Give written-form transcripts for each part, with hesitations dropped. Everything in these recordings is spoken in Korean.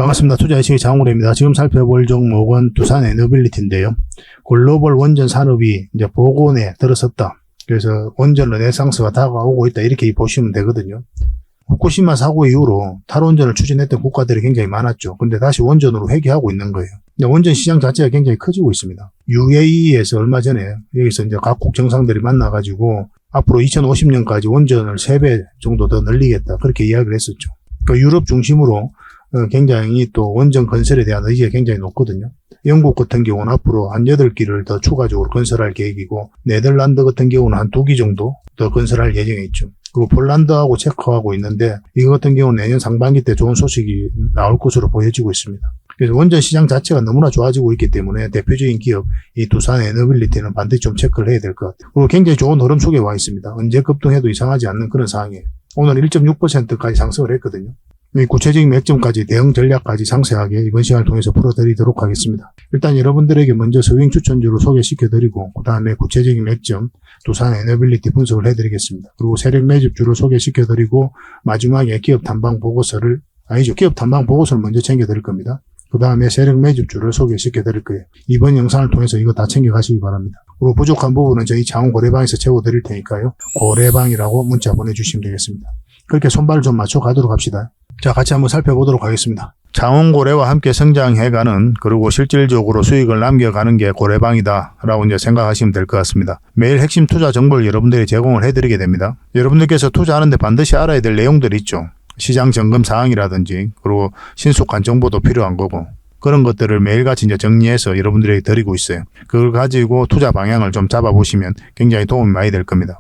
반갑습니다. 투자의식의 장우래입니다. 지금 살펴볼 종목은 두산에너빌리티인데요. 글로벌 원전 산업이 이제 복원에 들어섰다. 그래서 원전 르네상스가 다가오고 있다. 이렇게 보시면 되거든요. 후쿠시마 사고 이후로 탈원전을 추진했던 국가들이 굉장히 많았죠. 근데 다시 원전으로 회귀하고 있는 거예요. 원전 시장 자체가 굉장히 커지고 있습니다. UAE에서 얼마 전에 여기서 이제 각국 정상들이 만나가지고 앞으로 2050년까지 원전을 3배 정도 더 늘리겠다. 그렇게 이야기를 했었죠. 유럽 중심으로 굉장히 또 원전 건설에 대한 의지가 굉장히 높거든요. 영국 같은 경우는 앞으로 한 8기를 더 추가적으로 건설할 계획이고, 네덜란드 같은 경우는 한 2기 정도 더 건설할 예정에 있죠. 그리고 폴란드하고 체크하고 있는데, 이거 같은 경우는 내년 상반기 때 좋은 소식이 나올 것으로 보여지고 있습니다. 그래서 원전 시장 자체가 너무나 좋아지고 있기 때문에 대표적인 기업, 이 두산에너빌리티는 반드시 좀 체크를 해야 될 것 같아요. 그리고 굉장히 좋은 흐름 속에 와 있습니다. 언제 급등해도 이상하지 않는 그런 상황이에요. 오늘 1.6%까지 상승을 했거든요. 구체적인 맥점까지, 대응 전략까지 상세하게 이번 시간을 통해서 풀어드리도록 하겠습니다. 일단 여러분들에게 먼저 서윙 추천주를 소개시켜드리고, 그 다음에 구체적인 맥점, 두산에너빌리티 분석을 해드리겠습니다. 그리고 세력 매집주를 소개시켜드리고, 마지막에 기업 탐방 보고서를 먼저 챙겨드릴 겁니다. 그 다음에 세력 매집주를 소개시켜드릴 거예요. 이번 영상을 통해서 이거 다 챙겨가시기 바랍니다. 그리고 부족한 부분은 저희 장원 고래방에서 채워드릴 테니까요. 고래방이라고 문자 보내주시면 되겠습니다. 그렇게 손발을 좀 맞춰 가도록 합시다. 자, 같이 한번 살펴보도록 하겠습니다. 장원고래와 함께 성장해가는, 그리고 실질적으로 수익을 남겨가는 게 고래방이다 라고 이제 생각하시면 될 것 같습니다. 매일 핵심 투자 정보를 여러분들이 제공을 해드리게 됩니다. 여러분들께서 투자하는데 반드시 알아야 될 내용들이 있죠. 시장 점검 사항이라든지, 그리고 신속한 정보도 필요한 거고, 그런 것들을 매일같이 이제 정리해서 여러분들에게 드리고 있어요. 그걸 가지고 투자 방향을 좀 잡아보시면 굉장히 도움이 많이 될 겁니다.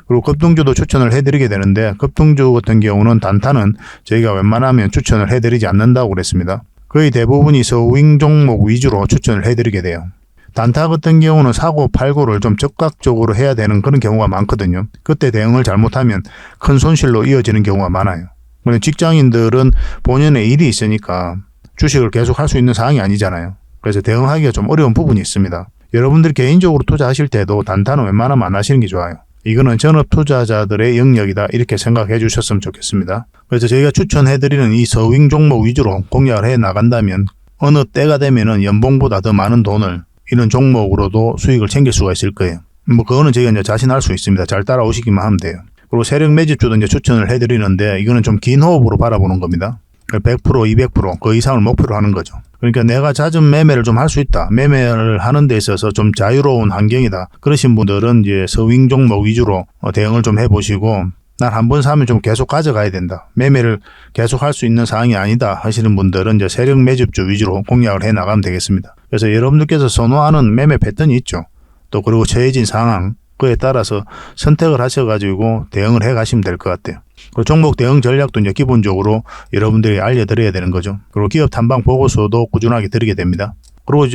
그리고 급등주도 추천을 해드리게 되는데, 급등주 같은 경우는 단타는 저희가 웬만하면 추천을 해드리지 않는다고 그랬습니다. 거의 대부분이 서윙 종목 위주로 추천을 해드리게 돼요. 단타 같은 경우는 사고 팔고를 좀 적극적으로 해야 되는 그런 경우가 많거든요. 그때 대응을 잘못하면 큰 손실로 이어지는 경우가 많아요. 직장인들은 본연의 일이 있으니까 주식을 계속 할 수 있는 상황이 아니잖아요. 그래서 대응하기가 좀 어려운 부분이 있습니다. 여러분들 개인적으로 투자하실 때도 단타는 웬만하면 안 하시는 게 좋아요. 이거는 전업 투자자들의 영역이다, 이렇게 생각해 주셨으면 좋겠습니다. 그래서 저희가 추천해드리는 이 서윙 종목 위주로 공략을 해 나간다면 어느 때가 되면은 연봉보다 더 많은 돈을 이런 종목으로도 수익을 챙길 수가 있을 거예요. 그거는 저희가 이제 자신할 수 있습니다. 잘 따라오시기만 하면 돼요. 그리고 세력 매집주도 이제 추천을 해드리는데, 이거는 좀 긴 호흡으로 바라보는 겁니다. 100%, 200%, 그 이상을 목표로 하는 거죠. 그러니까 내가 잦은 매매를 좀 할 수 있다. 매매를 하는 데 있어서 좀 자유로운 환경이다. 그러신 분들은 이제 서윙 종목 위주로 대응을 좀 해보시고, 난 한 번 사면 좀 계속 가져가야 된다. 매매를 계속 할 수 있는 상황이 아니다 하시는 분들은 이제 세력 매집주 위주로 공략을 해 나가면 되겠습니다. 그래서 여러분들께서 선호하는 매매 패턴이 있죠. 또 그리고 처해진 상황, 그에 따라서 선택을 하셔가지고 대응을 해 가시면 될 것 같아요. 그리고 종목 대응 전략도 이제 기본적으로 여러분들이 알려드려야 되는 거죠. 그리고 기업 탐방 보고서도 꾸준하게 드리게 됩니다. 그리고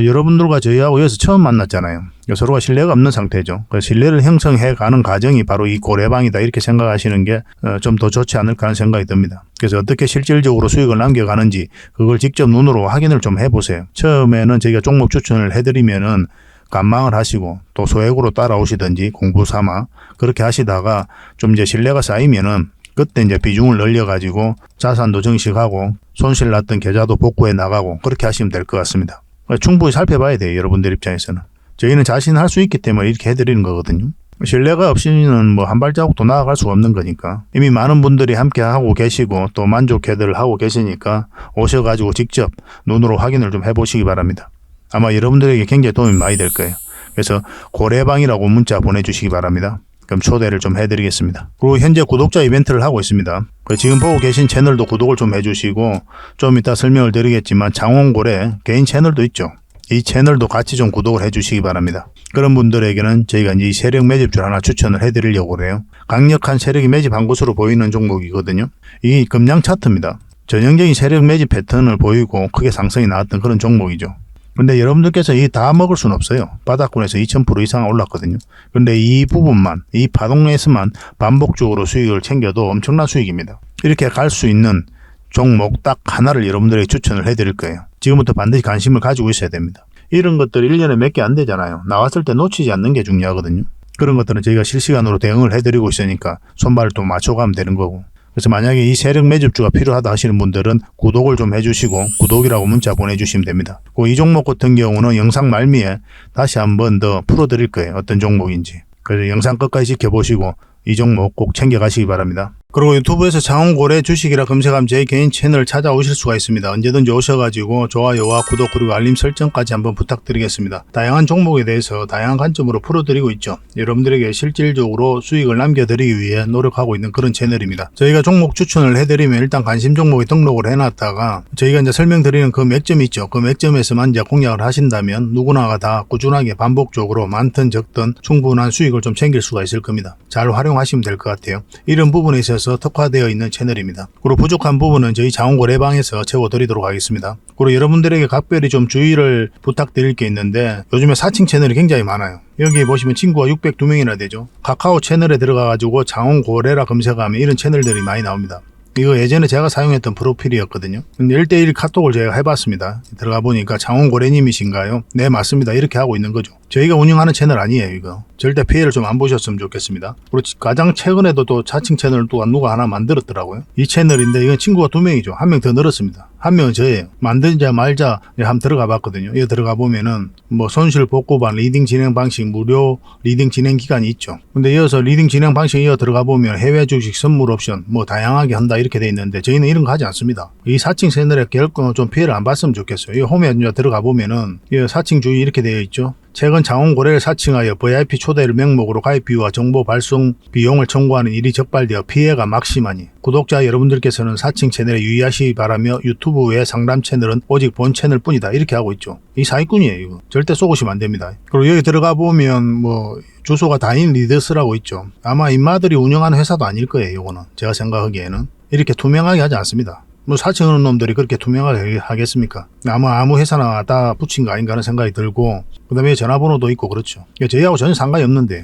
여러분들과 저희하고 여기서 처음 만났잖아요. 서로가 신뢰가 없는 상태죠. 그래서 신뢰를 형성해 가는 과정이 바로 이 고래방이다, 이렇게 생각하시는 게 좀 더 좋지 않을까 하는 생각이 듭니다. 그래서 어떻게 실질적으로 수익을 남겨가는지 그걸 직접 눈으로 확인을 좀 해보세요. 처음에는 저희가 종목 추천을 해드리면은 관망을 하시고 또 소액으로 따라오시든지 공부 삼아 그렇게 하시다가 좀 이제 신뢰가 쌓이면은 그때 이제 비중을 늘려가지고 자산도 증식하고 손실 났던 계좌도 복구해 나가고 그렇게 하시면 될 것 같습니다. 충분히 살펴봐야 돼요. 여러분들 입장에서는. 저희는 자신할 수 있기 때문에 이렇게 해드리는 거거든요. 신뢰가 없이는 뭐 한 발자국도 나아갈 수가 없는 거니까. 이미 많은 분들이 함께 하고 계시고 또 만족해들 하고 계시니까 오셔가지고 직접 눈으로 확인을 좀 해보시기 바랍니다. 아마 여러분들에게 굉장히 도움이 많이 될 거예요. 그래서 고래방이라고 문자 보내주시기 바랍니다. 그럼 초대를 좀 해드리겠습니다. 그리고 현재 구독자 이벤트를 하고 있습니다. 지금 보고 계신 채널도 구독을 좀 해주시고, 좀 이따 설명을 드리겠지만 장원고래 개인 채널도 있죠. 이 채널도 같이 좀 구독을 해주시기 바랍니다. 그런 분들에게는 저희가 이제 이 세력 매집줄 하나 추천을 해드리려고 그래요. 강력한 세력이 매집한 것으로 보이는 종목이거든요. 이 금량 차트입니다. 전형적인 세력 매집 패턴을 보이고 크게 상승이 나왔던 그런 종목이죠. 근데 여러분들께서 이 다 먹을 수는 없어요. 바닥권에서 2000% 이상 올랐거든요. 근데 이 부분만, 이 파동에서만 반복적으로 수익을 챙겨도 엄청난 수익입니다. 이렇게 갈 수 있는 종목 딱 하나를 여러분들에게 추천을 해드릴 거예요. 지금부터 반드시 관심을 가지고 있어야 됩니다. 이런 것들 1년에 몇 개 안 되잖아요. 나왔을 때 놓치지 않는 게 중요하거든요. 그런 것들은 저희가 실시간으로 대응을 해드리고 있으니까 손발을 또 맞춰가면 되는 거고. 그래서 만약에 이 세력 매집주가 필요하다 하시는 분들은 구독을 좀 해주시고 구독이라고 문자 보내주시면 됩니다. 이 종목 같은 경우는 영상 말미에 다시 한번 더 풀어드릴 거예요. 어떤 종목인지. 그래서 영상 끝까지 지켜보시고 이 종목 꼭 챙겨가시기 바랍니다. 그리고 유튜브에서 장원고래 주식이라 검색하면 제 개인 채널 찾아오실 수가 있습니다. 언제든지 오셔가지고 좋아요와 구독 그리고 알림 설정까지 한번 부탁드리겠습니다. 다양한 종목에 대해서 다양한 관점으로 풀어드리고 있죠. 여러분들에게 실질적으로 수익을 남겨드리기 위해 노력하고 있는 그런 채널입니다. 저희가 종목 추천을 해드리면 일단 관심 종목에 등록을 해놨다가 저희가 이제 설명드리는 그 맥점이 있죠. 그 맥점에서만 이제 공략을 하신다면 누구나가 다 꾸준하게 반복적으로 많든 적든 충분한 수익을 좀 챙길 수가 있을 겁니다. 잘 활용하시면 될 것 같아요. 이런 부분에 있어서 특화되어 있는 채널입니다. 그리고 부족한 부분은 저희 장원고래방에서 채워드리도록 하겠습니다. 그리고 여러분들에게 각별히 좀 주의를 부탁드릴 게 있는데 요즘에 사칭 채널이 굉장히 많아요. 여기 보시면 친구가 602명이나 되죠. 카카오 채널에 들어가가지고 장원고래라 검색하면 이런 채널들이 많이 나옵니다. 이거 예전에 제가 사용했던 프로필이었거든요. 근데 1대1 카톡을 제가 해봤습니다. 들어가 보니까 장원고래님이신가요? 네, 맞습니다. 이렇게 하고 있는 거죠. 저희가 운영하는 채널 아니에요, 이거. 절대 피해를 좀 안 보셨으면 좋겠습니다. 그리고 가장 최근에도 또 자칭 채널을 또 누가 하나 만들었더라고요. 이 채널인데 이건 친구가 2명이죠. 1명 더 늘었습니다. 1명은 저예요. 만들자 말자 한번 들어가 봤거든요. 이거 들어가 보면은 뭐 손실 복구반 리딩 진행 방식 무료 리딩 진행 기간이 있죠. 근데 이어서 리딩 진행 방식 이어 들어가 보면 해외 주식 선물 옵션 뭐 다양하게 한다 이렇게 돼 있는데 저희는 이런 거 하지 않습니다. 이 사칭 채널에 결코 좀 피해를 안 봤으면 좋겠어요. 이 홈에 들어가 보면은 이 사칭 주의 이렇게 되어 있죠. 최근 장원고래를 사칭하여 VIP 초대를 명목으로 가입 비유와 정보 발송 비용을 청구하는 일이 적발되어 피해가 막심하니 구독자 여러분들께서는 사칭 채널에 유의하시기 바라며 유튜브 외 상담 채널은 오직 본 채널 뿐이다 이렇게 하고 있죠. 이 사기꾼이에요. 이거 절대 속으시면 안 됩니다. 그리고 여기 들어가 보면 뭐 주소가 다인 리더스라고 있죠. 아마 인마들이 운영하는 회사도 아닐 거예요. 이거는 제가 생각하기에는 이렇게 투명하게 하지 않습니다. 뭐 사칭하는 놈들이 그렇게 투명하게 하겠습니까? 아무 회사나 다 붙인 거 아닌가 하는 생각이 들고 그 다음에 전화번호도 있고 그렇죠. 저희하고 전혀 상관이 없는데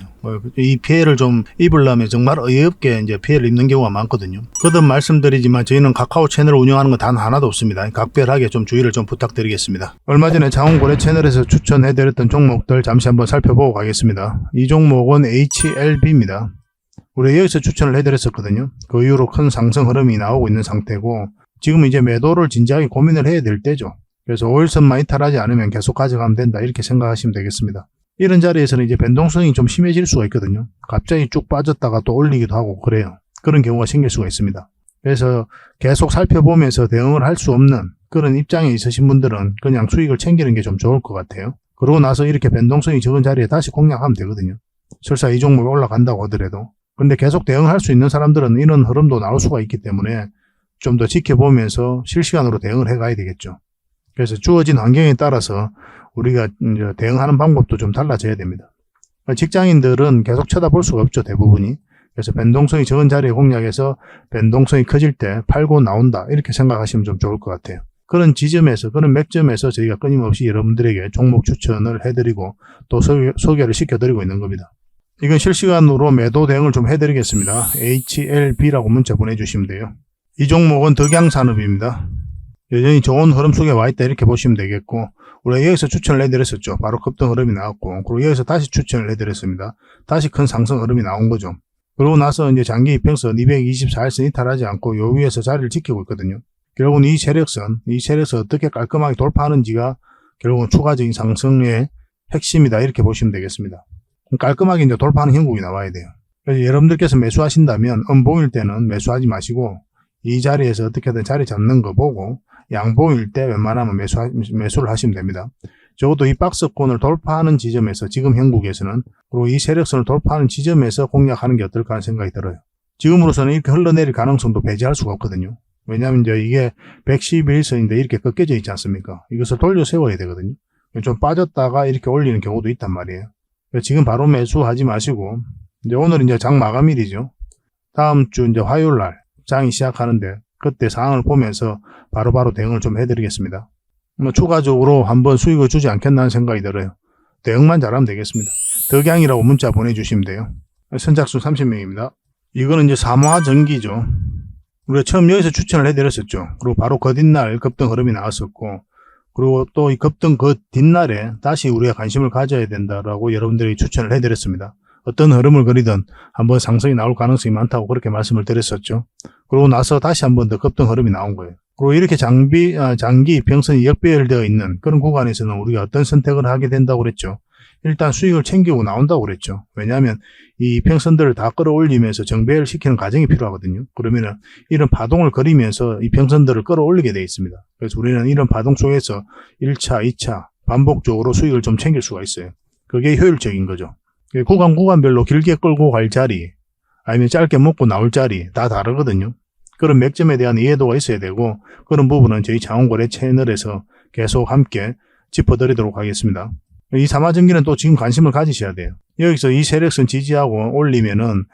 이 피해를 좀 입으려면 정말 어이없게 이제 피해를 입는 경우가 많거든요. 거듭 말씀드리지만 저희는 카카오 채널을 운영하는 건 단 하나도 없습니다. 각별하게 좀 주의를 좀 부탁드리겠습니다. 얼마 전에 장원고래 채널에서 추천해드렸던 종목들 잠시 한번 살펴보고 가겠습니다. 이 종목은 HLB입니다. 우리 여기서 추천을 해드렸었거든요. 그 이후로 큰 상승 흐름이 나오고 있는 상태고 지금 이제 매도를 진지하게 고민을 해야 될 때죠. 그래서 5일선만 이탈하지 않으면 계속 가져가면 된다 이렇게 생각하시면 되겠습니다. 이런 자리에서는 이제 변동성이 좀 심해질 수가 있거든요. 갑자기 쭉 빠졌다가 또 올리기도 하고 그래요. 그런 경우가 생길 수가 있습니다. 그래서 계속 살펴보면서 대응을 할 수 없는 그런 입장에 있으신 분들은 그냥 수익을 챙기는 게 좀 좋을 것 같아요. 그러고 나서 이렇게 변동성이 적은 자리에 다시 공략하면 되거든요. 설사 이 종목이 올라간다고 하더라도. 근데 계속 대응할 수 있는 사람들은 이런 흐름도 나올 수가 있기 때문에 좀 더 지켜보면서 실시간으로 대응을 해가야 되겠죠. 그래서 주어진 환경에 따라서 우리가 이제 대응하는 방법도 좀 달라져야 됩니다. 직장인들은 계속 쳐다볼 수가 없죠, 대부분이. 그래서 변동성이 적은 자리에 공략해서 변동성이 커질 때 팔고 나온다 이렇게 생각하시면 좀 좋을 것 같아요. 그런 지점에서 그런 맥점에서 저희가 끊임없이 여러분들에게 종목 추천을 해드리고 또 소개를 시켜드리고 있는 겁니다. 이건 실시간으로 매도 대응을 좀 해드리겠습니다. HLB라고 문자 보내주시면 돼요. 이 종목은 덕양산업입니다. 여전히 좋은 흐름 속에 와있다 이렇게 보시면 되겠고 우리가 여기서 추천을 해드렸었죠. 바로 급등 흐름이 나왔고 그리고 여기서 다시 추천을 해드렸습니다. 다시 큰 상승 흐름이 나온 거죠. 그러고 나서 이제 장기 이평선 224일선 이탈하지 않고 요 위에서 자리를 지키고 있거든요. 결국은 이 세력선 어떻게 깔끔하게 돌파하는지가 결국은 추가적인 상승의 핵심이다 이렇게 보시면 되겠습니다. 깔끔하게 이제 돌파하는 형국이 나와야 돼요. 그래서 여러분들께서 매수하신다면 음봉일 때는 매수하지 마시고 이 자리에서 어떻게든 자리 잡는 거 보고 양봉일 때 웬만하면 매수를 하시면 됩니다. 적어도 이 박스권을 돌파하는 지점에서 지금 형국에서는 그리고 이 세력선을 돌파하는 지점에서 공략하는 게 어떨까 하는 생각이 들어요. 지금으로서는 이렇게 흘러내릴 가능성도 배제할 수가 없거든요. 왜냐하면 이제 이게 111선인데 이렇게 꺾여져 있지 않습니까? 이것을 돌려 세워야 되거든요. 좀 빠졌다가 이렇게 올리는 경우도 있단 말이에요. 지금 바로 매수하지 마시고 이제 오늘 이제 장 마감일이죠. 다음 주 이제 화요일 날 장이 시작하는데 그때 상황을 보면서 바로바로 대응을 좀 해드리겠습니다. 뭐 추가적으로 한번 수익을 주지 않겠나 하는 생각이 들어요. 대응만 잘하면 되겠습니다. 덕양이라고 문자 보내주시면 돼요. 선착순 30명입니다. 이거는 이제 삼화전기죠. 우리가 처음 여기서 추천을 해드렸었죠. 그리고 바로 그 뒷날 급등 흐름이 나왔었고 그리고 또 이 급등 그 뒷날에 다시 우리가 관심을 가져야 된다라고 여러분들이 추천을 해드렸습니다. 어떤 흐름을 그리든 한번 상승이 나올 가능성이 많다고 그렇게 말씀을 드렸었죠. 그러고 나서 다시 한번 더 급등 흐름이 나온 거예요. 그리고 이렇게 장기 이평선이 역배열되어 있는 그런 구간에서는 우리가 어떤 선택을 하게 된다고 그랬죠. 일단 수익을 챙기고 나온다고 그랬죠. 왜냐하면 이 이평선들을 다 끌어올리면서 정배열 시키는 과정이 필요하거든요. 그러면은 이런 파동을 그리면서 이평선들을 끌어올리게 되어 있습니다. 그래서 우리는 이런 파동 속에서 1차, 2차 반복적으로 수익을 좀 챙길 수가 있어요. 그게 효율적인 거죠. 구간별로 길게 끌고 갈 자리, 아니면 짧게 먹고 나올 자리 다 다르거든요. 그런 맥점에 대한 이해도가 있어야 되고, 그런 부분은 저희 장원거래 채널에서 계속 함께 짚어드리도록 하겠습니다. 이 삼화전기는 또 지금 관심을 가지셔야 돼요. 여기서 이 세력선 지지하고 올리면은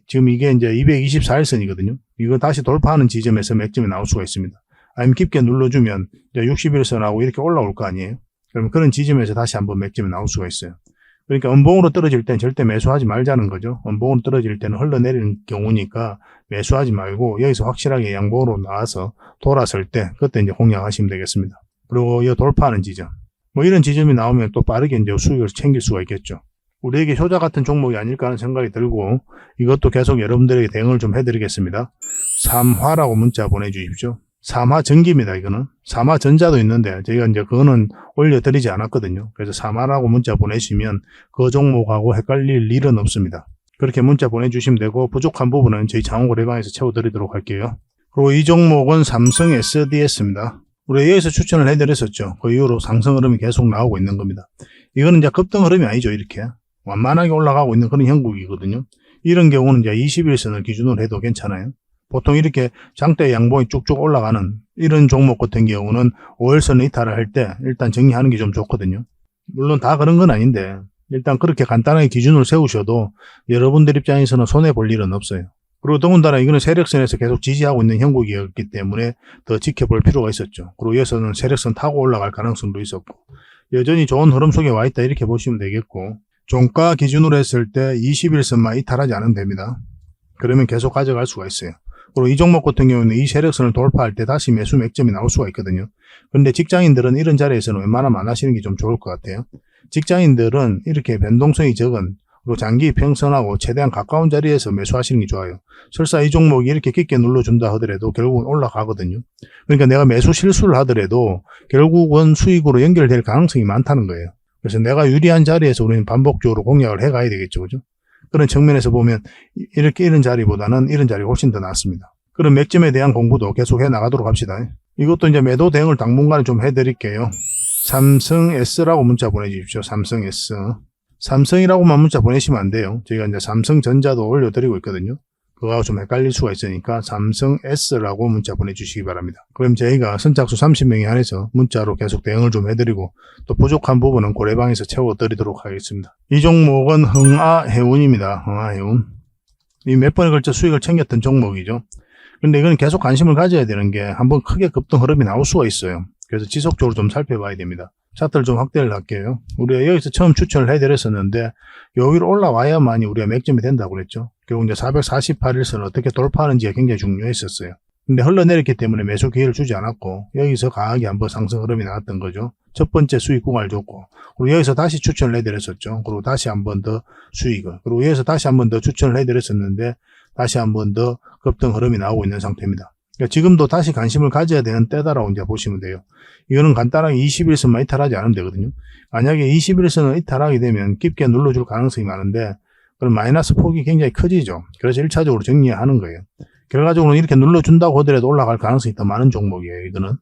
지금 이게 이제 224일선이거든요. 이거 다시 돌파하는 지점에서 맥점이 나올 수가 있습니다. 아니면 깊게 눌러주면 이제 60일선하고 이렇게 올라올 거 아니에요. 그럼 그런 지점에서 다시 한번 맥점이 나올 수가 있어요. 그러니까 음봉으로 떨어질 땐 절대 매수하지 말자는 거죠. 음봉으로 떨어질 때는 흘러내리는 경우니까 매수하지 말고 여기서 확실하게 양봉으로 나와서 돌아설 때 그때 이제 공략하시면 되겠습니다. 그리고 이 돌파하는 지점. 뭐 이런 지점이 나오면 또 빠르게 이제 수익을 챙길 수가 있겠죠. 우리에게 효자 같은 종목이 아닐까 하는 생각이 들고 이것도 계속 여러분들에게 대응을 좀 해드리겠습니다. 3화라고 문자 보내주십시오. 3화 전기입니다. 이거는 3화 전자도 있는데 저희가 이제 그거는 올려드리지 않았거든요. 그래서 3화라고 문자 보내시면 그 종목하고 헷갈릴 일은 없습니다. 그렇게 문자 보내주시면 되고 부족한 부분은 저희 장원거래방에서 채워드리도록 할게요. 그리고 이 종목은 삼성 SDS입니다. 우리 여기서 추천을 해드렸었죠. 그 이후로 상승 흐름이 계속 나오고 있는 겁니다. 이거는 이제 급등 흐름이 아니죠. 이렇게 완만하게 올라가고 있는 그런 형국이거든요. 이런 경우는 이제 21선을 기준으로 해도 괜찮아요. 보통 이렇게 장대 양봉이 쭉쭉 올라가는 이런 종목 같은 경우는 5일선을 이탈을 할 때 일단 정리하는 게 좀 좋거든요. 물론 다 그런 건 아닌데 일단 그렇게 간단하게 기준을 세우셔도 여러분들 입장에서는 손해볼 일은 없어요. 그리고 더군다나 이거는 세력선에서 계속 지지하고 있는 형국이었기 때문에 더 지켜볼 필요가 있었죠. 그리고 여기서는 세력선 타고 올라갈 가능성도 있었고 여전히 좋은 흐름 속에 와 있다 이렇게 보시면 되겠고 종가 기준으로 했을 때 21선만 이탈하지 않으면 됩니다. 그러면 계속 가져갈 수가 있어요. 그리고 이 종목 같은 경우는 이 세력선을 돌파할 때 다시 매수 맥점이 나올 수가 있거든요. 그런데 직장인들은 이런 자리에서는 웬만하면 안 하시는 게 좀 좋을 것 같아요. 직장인들은 이렇게 변동성이 적은 그리고 장기 평선하고 최대한 가까운 자리에서 매수하시는 게 좋아요. 설사 이 종목이 이렇게 깊게 눌러준다 하더라도 결국은 올라가거든요. 그러니까 내가 매수 실수를 하더라도 결국은 수익으로 연결될 가능성이 많다는 거예요. 그래서 내가 유리한 자리에서 우리는 반복적으로 공략을 해가야 되겠죠. 그죠? 그런 측면에서 보면 이런 자리보다는 이런 자리가 훨씬 더 낫습니다. 그런 맥점에 대한 공부도 계속 해 나가도록 합시다. 이것도 이제 매도 대응을 당분간에 좀 해드릴게요. 삼성 S라고 문자 보내주십시오. 삼성 S. 삼성이라고만 문자 보내시면 안 돼요. 저희가 이제 삼성전자도 올려드리고 있거든요. 그거하고 좀 헷갈릴 수가 있으니까 삼성 S라고 문자 보내주시기 바랍니다. 그럼 저희가 선착수 30명에 한해서 문자로 계속 대응을 좀 해드리고 또 부족한 부분은 고래방에서 채워드리도록 하겠습니다. 이 종목은 흥아해운입니다. 흥아해운. 이 몇 번에 걸쳐 수익을 챙겼던 종목이죠. 근데 이건 계속 관심을 가져야 되는 게 한번 크게 급등 흐름이 나올 수가 있어요. 그래서 지속적으로 좀 살펴봐야 됩니다. 차트를 좀 확대를 할게요. 우리가 여기서 처음 추천을 해드렸었는데 요 위로 올라와야만이 우리가 맥점이 된다고 그랬죠. 결국 이제 448일선을 어떻게 돌파하는지가 굉장히 중요했었어요. 근데 흘러내렸기 때문에 매수 기회를 주지 않았고 여기서 강하게 한번 상승 흐름이 나왔던 거죠. 첫 번째 수익 구간을 줬고 그리고 여기서 다시 추천을 해드렸었죠. 그리고 다시 한번 더 수익을 그리고 여기서 다시 한번 더 추천을 해드렸었는데 다시 한번 더 급등 흐름이 나오고 있는 상태입니다. 그러니까 지금도 다시 관심을 가져야 되는 때다라고 이제 보시면 돼요. 이거는 간단하게 21선만 이탈하지 않으면 되거든요. 만약에 21선을 이탈하게 되면 깊게 눌러줄 가능성이 많은데 그럼 마이너스 폭이 굉장히 커지죠. 그래서 1차적으로 정리하는 거예요. 결과적으로 이렇게 눌러준다고 하더라도 올라갈 가능성이 더 많은 종목이에요. 이거는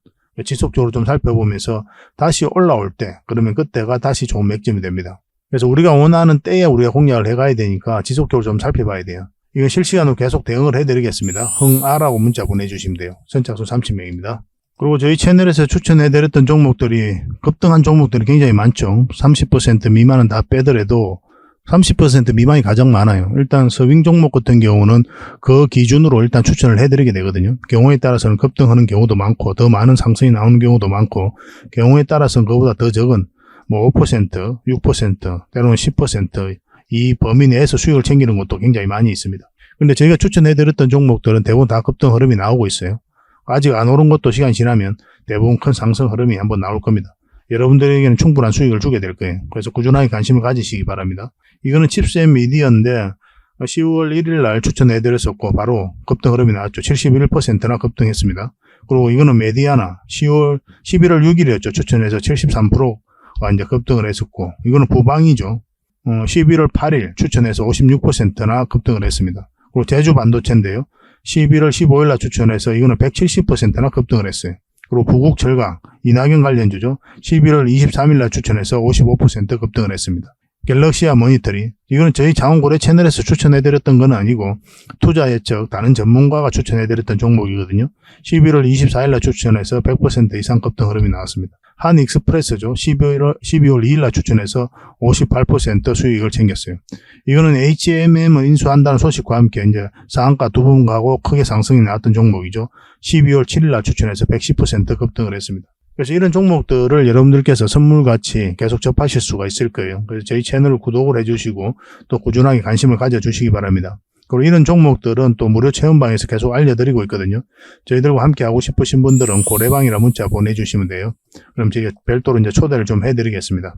지속적으로 좀 살펴보면서 다시 올라올 때 그러면 그때가 다시 좋은 맥점이 됩니다. 그래서 우리가 원하는 때에 우리가 공략을 해가야 되니까 지속적으로 좀 살펴봐야 돼요. 이건 실시간으로 계속 대응을 해드리겠습니다. 흥아라고 문자 보내주시면 돼요. 선착수 30명입니다. 그리고 저희 채널에서 추천해드렸던 종목들이 급등한 종목들이 굉장히 많죠. 30% 미만은 다 빼더라도 30% 미만이 가장 많아요. 일단 서빙 종목 같은 경우는 그 기준으로 일단 추천을 해드리게 되거든요. 경우에 따라서는 급등하는 경우도 많고 더 많은 상승이 나오는 경우도 많고 경우에 따라서는 그보다 더 적은 뭐 5%, 6%, 때로는 10% 이 범위 내에서 수익을 챙기는 것도 굉장히 많이 있습니다. 근데 저희가 추천해드렸던 종목들은 대부분 다 급등 흐름이 나오고 있어요. 아직 안 오른 것도 시간이 지나면 대부분 큰 상승 흐름이 한번 나올 겁니다. 여러분들에게는 충분한 수익을 주게 될 거예요. 그래서 꾸준하게 관심을 가지시기 바랍니다. 이거는 칩셋 미디어인데 10월 1일 날 추천해드렸었고 바로 급등 흐름이 나왔죠. 71%나 급등했습니다. 그리고 이거는 메디아나 11월 6일이었죠. 추천해서 73%가 이제 급등을 했었고, 이거는 부방이죠. 11월 8일 추천해서 56%나 급등을 했습니다. 그리고 제주 반도체인데요. 11월 15일 날 추천해서 이거는 170%나 급등을 했어요. 그리고 부국 철강, 이낙연 관련주죠. 11월 23일 날 추천해서 55% 급등을 했습니다. 갤럭시아 모니터링, 이거는 저희 자원고래 채널에서 추천해드렸던 건 아니고 투자 예측 다른 전문가가 추천해드렸던 종목이거든요. 11월 24일 날 추천해서 100% 이상 급등 흐름이 나왔습니다. 한익스프레스죠. 12월 2일 날 추천해서 58% 수익을 챙겼어요. 이거는 HMM을 인수한다는 소식과 함께 이제 상한가 두 번 가고 크게 상승이 나왔던 종목이죠. 12월 7일 날 추천해서 110% 급등을 했습니다. 그래서 이런 종목들을 여러분들께서 선물같이 계속 접하실 수가 있을 거예요. 그래서 저희 채널을 구독을 해주시고 또 꾸준하게 관심을 가져주시기 바랍니다. 그리고 이런 종목들은 또 무료 체험방에서 계속 알려드리고 있거든요. 저희들과 함께 하고 싶으신 분들은 고래방이라 문자 보내주시면 돼요. 그럼 제가 별도로 이제 초대를 좀 해드리겠습니다.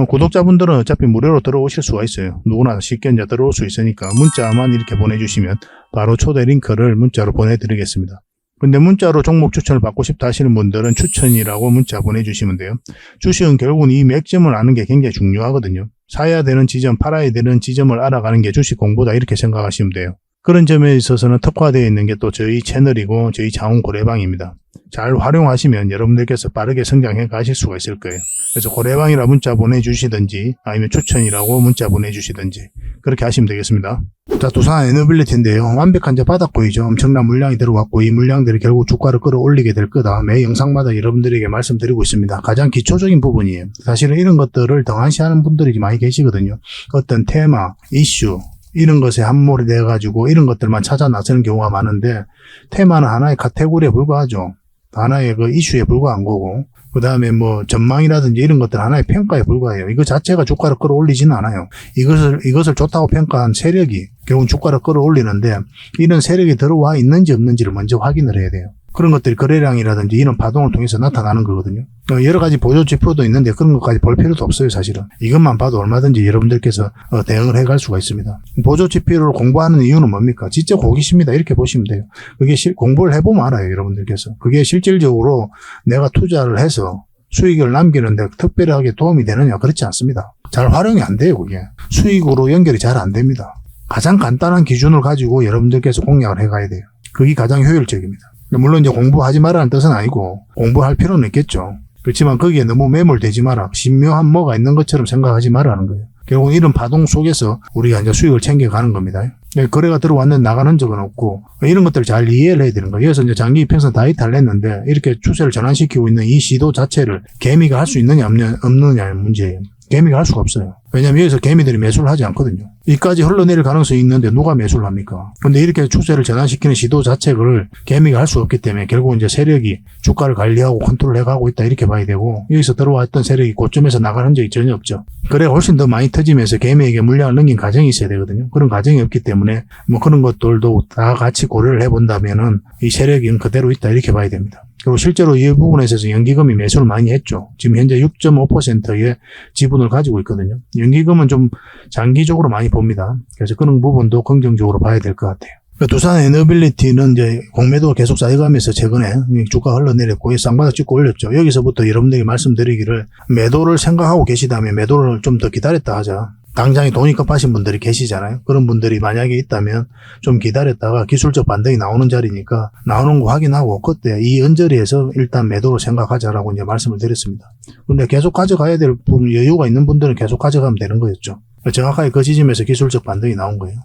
구독자분들은 어차피 무료로 들어오실 수가 있어요. 누구나 쉽게 이제 들어올 수 있으니까 문자만 이렇게 보내주시면 바로 초대 링크를 문자로 보내드리겠습니다. 근데 문자로 종목 추천을 받고 싶다 하시는 분들은 추천이라고 문자 보내주시면 돼요. 주식은 결국은 이 맥점을 아는 게 굉장히 중요하거든요. 사야 되는 지점, 팔아야 되는 지점을 알아가는 게 주식 공부다 이렇게 생각하시면 돼요. 그런 점에 있어서는 특화되어 있는 게 또 저희 채널이고 저희 자원고래방입니다. 잘 활용하시면 여러분들께서 빠르게 성장해 가실 수가 있을 거예요. 그래서 고래방이라 문자 보내주시든지 아니면 추천이라고 문자 보내주시든지 그렇게 하시면 되겠습니다. 자, 두산 에너빌리티인데요. 완벽한 이제 바닥권이죠. 엄청난 물량이 들어왔고 이 물량들이 결국 주가를 끌어올리게 될 거다. 매 영상마다 여러분들에게 말씀드리고 있습니다. 가장 기초적인 부분이에요. 사실은 이런 것들을 등한시하는 분들이 많이 계시거든요. 어떤 테마, 이슈 이런 것에 함몰이 돼가지고 이런 것들만 찾아 나서는 경우가 많은데 테마는 하나의 카테고리에 불과하죠. 하나의 그 이슈에 불과한 거고 그 다음에 뭐 전망이라든지 이런 것들 하나의 평가에 불과해요. 이거 자체가 주가를 끌어올리지는 않아요. 이것을 좋다고 평가한 세력이 결국 주가를 끌어올리는데 이런 세력이 들어와 있는지 없는지를 먼저 확인을 해야 돼요. 그런 것들이 거래량이라든지 이런 파동을 통해서 나타나는 거거든요. 여러 가지 보조 지표도 있는데 그런 것까지 볼 필요도 없어요, 사실은. 이것만 봐도 얼마든지 여러분들께서 대응을 해갈 수가 있습니다. 보조 지표를 공부하는 이유는 뭡니까? 진짜 호기심이다 이렇게 보시면 돼요. 그게 공부를 해보면 알아요, 여러분들께서. 그게 실질적으로 내가 투자를 해서 수익을 남기는데 특별하게 도움이 되느냐? 그렇지 않습니다. 잘 활용이 안 돼요, 그게. 수익으로 연결이 잘 안 됩니다. 가장 간단한 기준을 가지고 여러분들께서 공략을 해가야 돼요. 그게 가장 효율적입니다. 물론 이제 공부하지 말라는 뜻은 아니고 공부할 필요는 있겠죠. 그렇지만 거기에 너무 매몰되지 마라. 신묘한 뭐가 있는 것처럼 생각하지 말라는 거예요. 결국 이런 파동 속에서 우리가 이제 수익을 챙겨가는 겁니다. 거래가 들어왔는데 나가는 적은 없고 이런 것들을 잘 이해를 해야 되는 거예요. 그래서 이제 장기 이평선 다 이탈을 했는데 이렇게 추세를 전환시키고 있는 이 시도 자체를 개미가 할 수 있느냐 없느냐의 문제예요. 개미가 할 수가 없어요. 왜냐면 여기서 개미들이 매수를 하지 않거든요. 이까지 흘러내릴 가능성이 있는데 누가 매수를 합니까? 근데 이렇게 추세를 전환시키는 시도 자체를 개미가 할 수 없기 때문에 결국 이제 세력이 주가를 관리하고 컨트롤 해가고 있다 이렇게 봐야 되고 여기서 들어왔던 세력이 고점에서 나가는 흔적이 전혀 없죠. 그래 훨씬 더 많이 터지면서 개미에게 물량을 넘긴 과정이 있어야 되거든요. 그런 과정이 없기 때문에 뭐 그런 것들도 다 같이 고려를 해본다면은 이 세력이 그대로 있다 이렇게 봐야 됩니다. 그리고 실제로 이 부분에 있어서 연기금이 매수를 많이 했죠. 지금 현재 6.5%의 지분을 가지고 있거든요. 연기금은 좀 장기적으로 많이 봅니다. 그래서 그런 부분도 긍정적으로 봐야 될 것 같아요. 두산 에너빌리티는 이제 공매도가 계속 쌓여가면서 최근에 주가 흘러내렸고 쌍바닥 찍고 올렸죠. 여기서부터 여러분들에게 말씀드리기를 매도를 생각하고 계시다면 매도를 좀 더 기다렸다 하자. 당장에 돈이 급하신 분들이 계시잖아요. 그런 분들이 만약에 있다면 좀 기다렸다가 기술적 반등이 나오는 자리니까 나오는 거 확인하고 그때 이 언저리에서 일단 매도를 생각하자라고 이제 말씀을 드렸습니다. 근데 계속 가져가야 될 부분, 여유가 있는 분들은 계속 가져가면 되는 거였죠. 정확하게 그 지점에서 기술적 반등이 나온 거예요.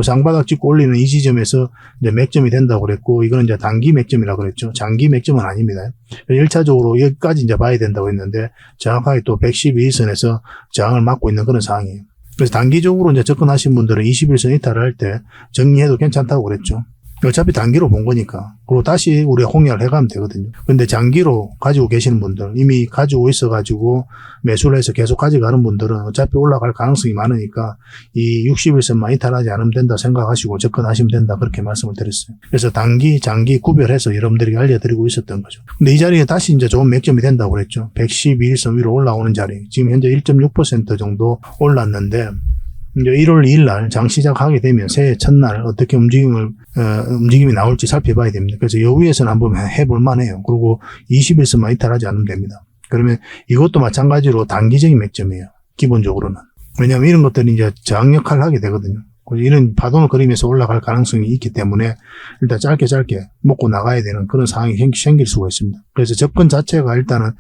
쌍바닥 찍고 올리는 이 지점에서 이제 맥점이 된다고 그랬고, 이거는 이제 단기 맥점이라고 그랬죠. 장기 맥점은 아닙니다. 1차적으로 여기까지 이제 봐야 된다고 했는데, 정확하게 또 112일선에서 저항을 막고 있는 그런 상황이에요. 그래서 단기적으로 이제 접근하신 분들은 21선 이탈을 할 때 정리해도 괜찮다고 그랬죠. 어차피 단기로 본 거니까. 그리고 다시 우리가 홍역을 해가면 되거든요. 근데 장기로 가지고 계시는 분들, 이미 가지고 있어가지고 매수를 해서 계속 가져가는 분들은 어차피 올라갈 가능성이 많으니까 이 60일선만 이탈하지 않으면 된다 생각하시고 접근하시면 된다. 그렇게 말씀을 드렸어요. 그래서 단기, 장기 구별해서 여러분들에게 알려드리고 있었던 거죠. 근데 이 자리에 다시 이제 좋은 맥점이 된다고 그랬죠. 112일선 위로 올라오는 자리. 지금 현재 1.6% 정도 올랐는데, 이제 1월 2일 날 장 시작하게 되면 새해 첫날 어떻게 움직임이 나올지 살펴봐야 됩니다. 그래서 여기에서는 한번 해볼 만해요. 그리고 20일선만 이탈하지 않으면 됩니다. 그러면 이것도 마찬가지로 단기적인 맥점이에요. 기본적으로는. 왜냐하면 이런 것들이 이제 저항 역할을 하게 되거든요. 이런 파동을 그리면서 올라갈 가능성이 있기 때문에 일단 짧게 먹고 나가야 되는 그런 상황이 생길 수가 있습니다. 그래서 접근 자체가 일단은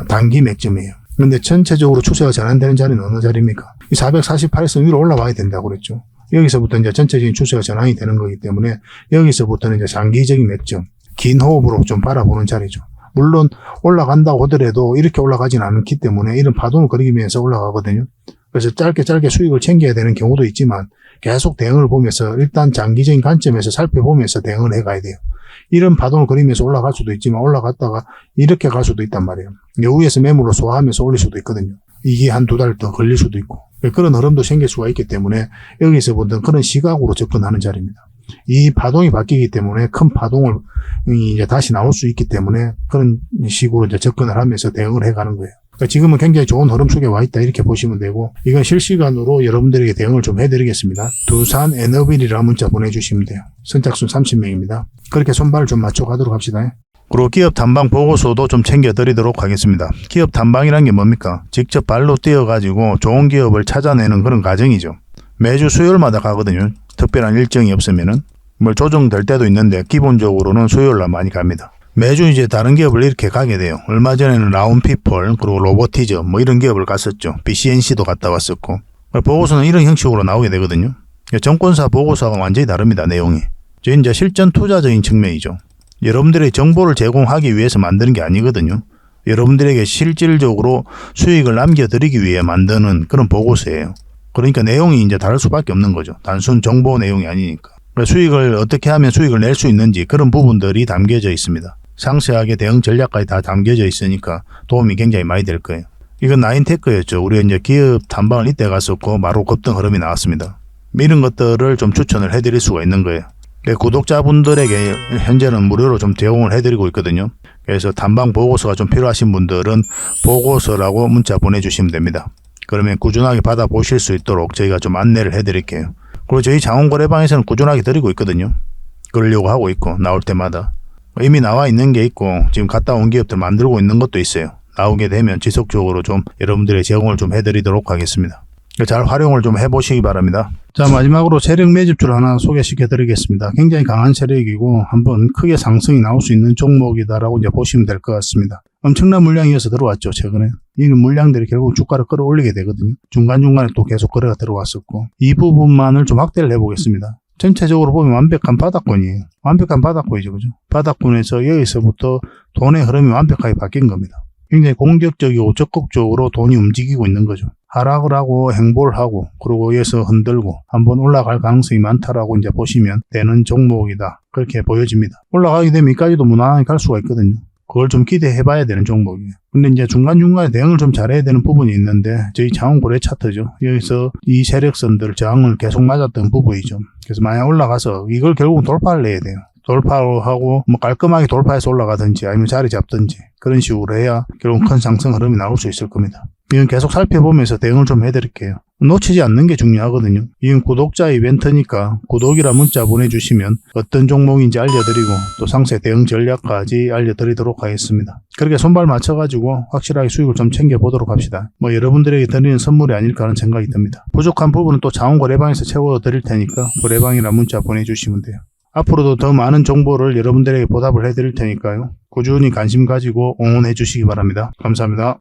단기 맥점이에요. 근데 전체적으로 추세가 전환되는 자리는 어느 자리입니까? 이 448에서 위로 올라와야 된다고 그랬죠. 여기서부터 이제 전체적인 추세가 전환이 되는 거기 때문에 여기서부터는 이제 장기적인 맥점, 긴 호흡으로 좀 바라보는 자리죠. 물론 올라간다고 하더라도 이렇게 올라가진 않기 때문에 이런 파동을 그리면서 올라가거든요. 그래서 짧게 수익을 챙겨야 되는 경우도 있지만 계속 대응을 보면서 일단 장기적인 관점에서 살펴보면서 대응을 해가야 돼요. 이런 파동을 그리면서 올라갈 수도 있지만 올라갔다가 이렇게 갈 수도 있단 말이에요. 여기에서 매물로 소화하면서 올릴 수도 있거든요. 이게 한 2달 더 걸릴 수도 있고 그런 흐름도 생길 수가 있기 때문에 여기서 보던 그런 시각으로 접근하는 자리입니다. 이 파동이 바뀌기 때문에 큰 파동을 이제 다시 나올 수 있기 때문에 그런 식으로 이제 접근을 하면서 대응을 해가는 거예요. 그러니까 지금은 굉장히 좋은 흐름 속에 와 있다 이렇게 보시면 되고 이건 실시간으로 여러분들에게 대응을 좀 해드리겠습니다. 두산 에너빌이라는 문자 보내주시면 돼요. 선착순 30명입니다. 그렇게 손발을 좀 맞춰가도록 합시다. 그리고 기업 탐방 보고서도 좀 챙겨드리도록 하겠습니다. 기업 탐방이란 게 뭡니까? 직접 발로 뛰어가지고 좋은 기업을 찾아내는 그런 과정이죠. 매주 수요일마다 가거든요. 특별한 일정이 없으면은 조정될 때도 있는데 기본적으로는 수요일날 많이 갑니다. 매주 이제 다른 기업을 이렇게 가게 돼요. 얼마 전에는 라운피플 그리고 로보티저 이런 기업을 갔었죠. BCNC도 갔다 왔었고 보고서는 이런 형식으로 나오게 되거든요. 정권사 보고서가 완전히 다릅니다. 내용이. 이제 실전 투자적인 측면이죠. 여러분들의 정보를 제공하기 위해서 만드는 게 아니거든요. 여러분들에게 실질적으로 수익을 남겨드리기 위해 만드는 그런 보고서예요. 그러니까 내용이 이제 다를 수밖에 없는 거죠. 단순 정보 내용이 아니니까. 수익을 어떻게 하면 수익을 낼 수 있는지 그런 부분들이 담겨져 있습니다. 상세하게 대응 전략까지 다 담겨져 있으니까 도움이 굉장히 많이 될 거예요. 이건 나인테크였죠. 우리가 이제 기업 탐방을 이때 갔었고 바로 급등 흐름이 나왔습니다. 이런 것들을 좀 추천을 해드릴 수가 있는 거예요. 구독자분들에게 현재는 무료로 좀 제공을 해드리고 있거든요. 그래서 탐방 보고서가 좀 필요하신 분들은 보고서라고 문자 보내주시면 됩니다. 그러면 꾸준하게 받아보실 수 있도록 저희가 좀 안내를 해드릴게요. 그리고 저희 장원거래방에서는 꾸준하게 드리고 있거든요. 그러려고 하고 있고 나올 때마다. 이미 나와 있는 게 있고 지금 갔다 온 기업들 만들고 있는 것도 있어요. 나오게 되면 지속적으로 좀 여러분들의 제공을 좀 해드리도록 하겠습니다. 잘 활용을 좀 해보시기 바랍니다. 자, 마지막으로 세력 매집줄 하나 소개시켜 드리겠습니다. 굉장히 강한 세력이고 한번 크게 상승이 나올 수 있는 종목이다라고 이제 보시면 될 것 같습니다. 엄청난 물량이어서 들어왔죠, 최근에. 이 물량들이 결국 주가를 끌어올리게 되거든요. 중간중간에 또 계속 거래가 들어왔었고. 이 부분만을 좀 확대를 해보겠습니다. 전체적으로 보면 완벽한 바닥권이에요. 완벽한 바닥권이죠, 그죠? 바닥권에서 여기서부터 돈의 흐름이 완벽하게 바뀐 겁니다. 굉장히 공격적이고 적극적으로 돈이 움직이고 있는 거죠. 하락을 하고 행보를 하고 그리고 여기서 흔들고 한번 올라갈 가능성이 많다라고 이제 보시면 되는 종목이다. 그렇게 보여집니다. 올라가게 되면 여기까지도 무난하게 갈 수가 있거든요. 그걸 좀 기대해 봐야 되는 종목이에요. 근데 이제 중간중간에 대응을 좀 잘해야 되는 부분이 있는데 저희 장원거래 차트죠. 여기서 이 세력선들 저항을 계속 맞았던 부분이죠. 그래서 만약 올라가서 이걸 결국 돌파를 해야 돼요. 돌파하고 깔끔하게 돌파해서 올라가든지 아니면 자리 잡든지 그런 식으로 해야 결국 큰 상승 흐름이 나올 수 있을 겁니다. 이건 계속 살펴보면서 대응을 좀 해드릴게요. 놓치지 않는 게 중요하거든요. 이건 구독자 이벤트니까 구독이라 문자 보내주시면 어떤 종목인지 알려드리고 또 상세 대응 전략까지 알려드리도록 하겠습니다. 그렇게 손발 맞춰가지고 확실하게 수익을 좀 챙겨보도록 합시다. 여러분들에게 드리는 선물이 아닐까 하는 생각이 듭니다. 부족한 부분은 또 장원거래방에서 채워드릴 테니까 거래방이라 문자 보내주시면 돼요. 앞으로도 더 많은 정보를 여러분들에게 보답을 해드릴 테니까요. 꾸준히 관심 가지고 응원해 주시기 바랍니다. 감사합니다.